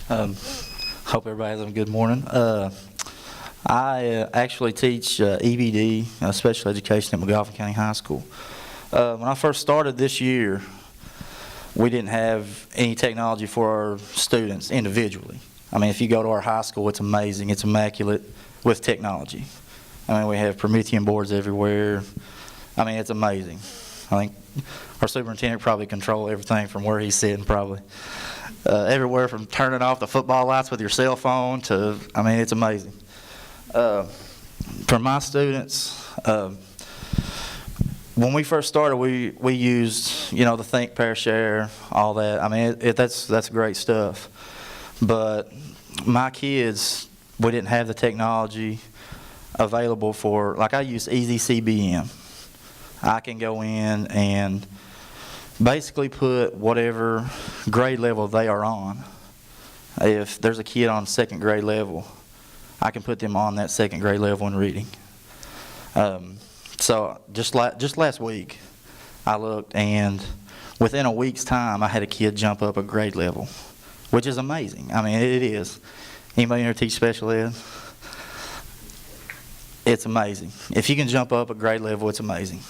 Um, Hope everybody has a good morning. I actually teach EBD, special education at McGoffin County High School. When I first started this year, we didn't have any technology for our students individually. I mean, if you go to our high school, it's amazing. It's immaculate with technology. I mean, we have Promethean boards everywhere. I mean, it's amazing. I think our superintendent probably control everything from where he's sitting, probably. Everywhere from turning off the football lights with your cell phone to, I mean, it's amazing. For my students, when we first started, we used, the Think, Pair, Share, all that. I mean, that's great stuff. But my kids, we didn't have the technology available for, like I use Easy CBM. I can go in and basically put whatever grade level they are on. If there's a kid on second grade level, I can put them on that second grade level in reading. So just last week, I looked, and within a week's time, I had a kid jump up a grade level, which is amazing. I mean, it is. Anybody here teach special ed? It's amazing. If you can jump up a grade level, it's amazing.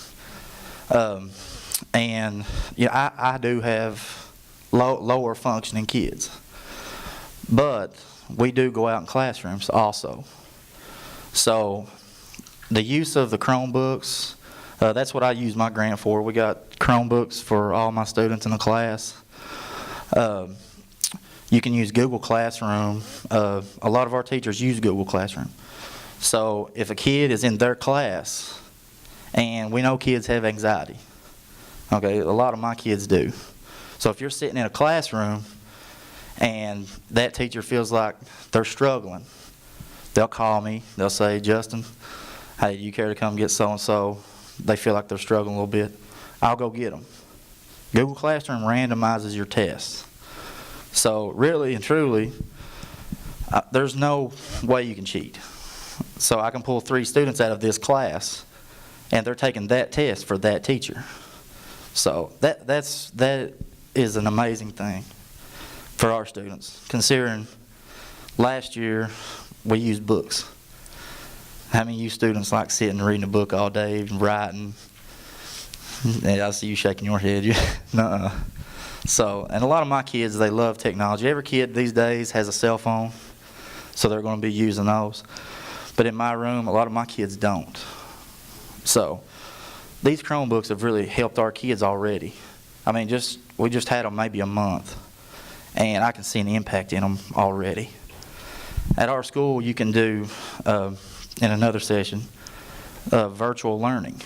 And I do have lower functioning kids, but we do go out in classrooms also. So the use of the Chromebooks, that's what I use my grant for. We got Chromebooks for all my students in the class. You can use Google Classroom. A lot of our teachers use Google Classroom. So if a kid is in their class, and we know kids have anxiety. Okay, a lot of my kids do. So if you're sitting in a classroom and that teacher feels like they're struggling, they'll call me. They'll say, Justin, hey, you care to come get so-and-so? They feel like they're struggling a little bit. I'll go get them. Google Classroom randomizes your tests. So really and truly, there's no way you can cheat. So I can pull 3 students out of this class, and they're taking that test for that teacher. So that is an amazing thing for our students, considering last year we used books. How many of you students like sitting and reading a book all day and writing? Yeah, I see you shaking your head. Nuh-uh. So, and a lot of my kids, they love technology. Every kid these days has a cell phone, so they're going to be using those. But in my room, a lot of my kids don't. So these Chromebooks have really helped our kids already. I mean, we just had them maybe a month, and I can see an impact in them already. At our school, you can do, in another session, virtual learning.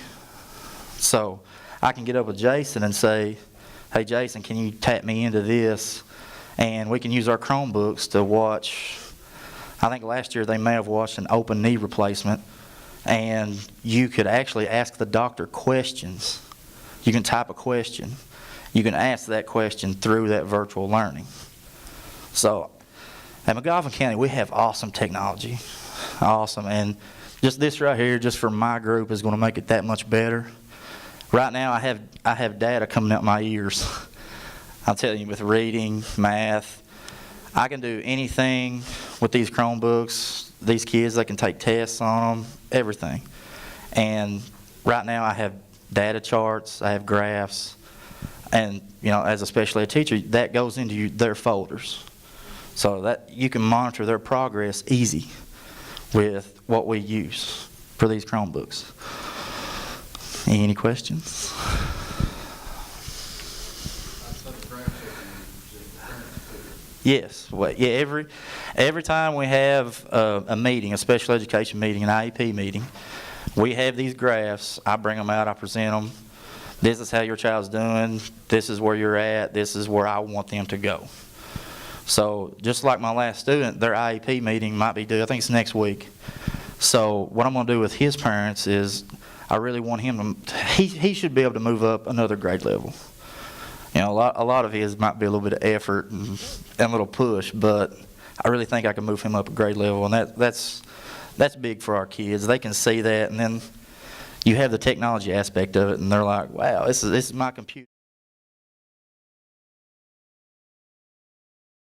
So I can get up with Jason and say, hey, Jason, can you tap me into this? And we can use our Chromebooks to watch. I think last year they may have watched an open knee replacement, and you could actually ask the doctor questions. You can type a question. You can ask that question through that virtual learning. So at McGoffin County, we have awesome technology. Awesome. And just this right here, just for my group, is going to make it that much better. Right now, I have data coming out my ears. I'm telling you, with reading, math, I can do anything with these Chromebooks. These kids, they can take tests on them, everything. And right now I have data charts, I have graphs, and as a special ed teacher, that goes into their folders. So that you can monitor their progress easy with what we use for these Chromebooks. Any questions? Yes. Well, yeah. Every time we have a meeting, a special education meeting, an IEP meeting, we have these graphs. I bring them out. I present them. This is how your child's doing. This is where you're at. This is where I want them to go. So just like my last student, their IEP meeting might be due. I think it's next week. So what I'm going to do with his parents is I really want him to. He should be able to move up another grade level. A lot of his might be a little bit of effort and a little push, but I really think I can move him up a grade level, and that's big for our kids. They can see that, and then you have the technology aspect of it, and they're like, wow, this is my computer.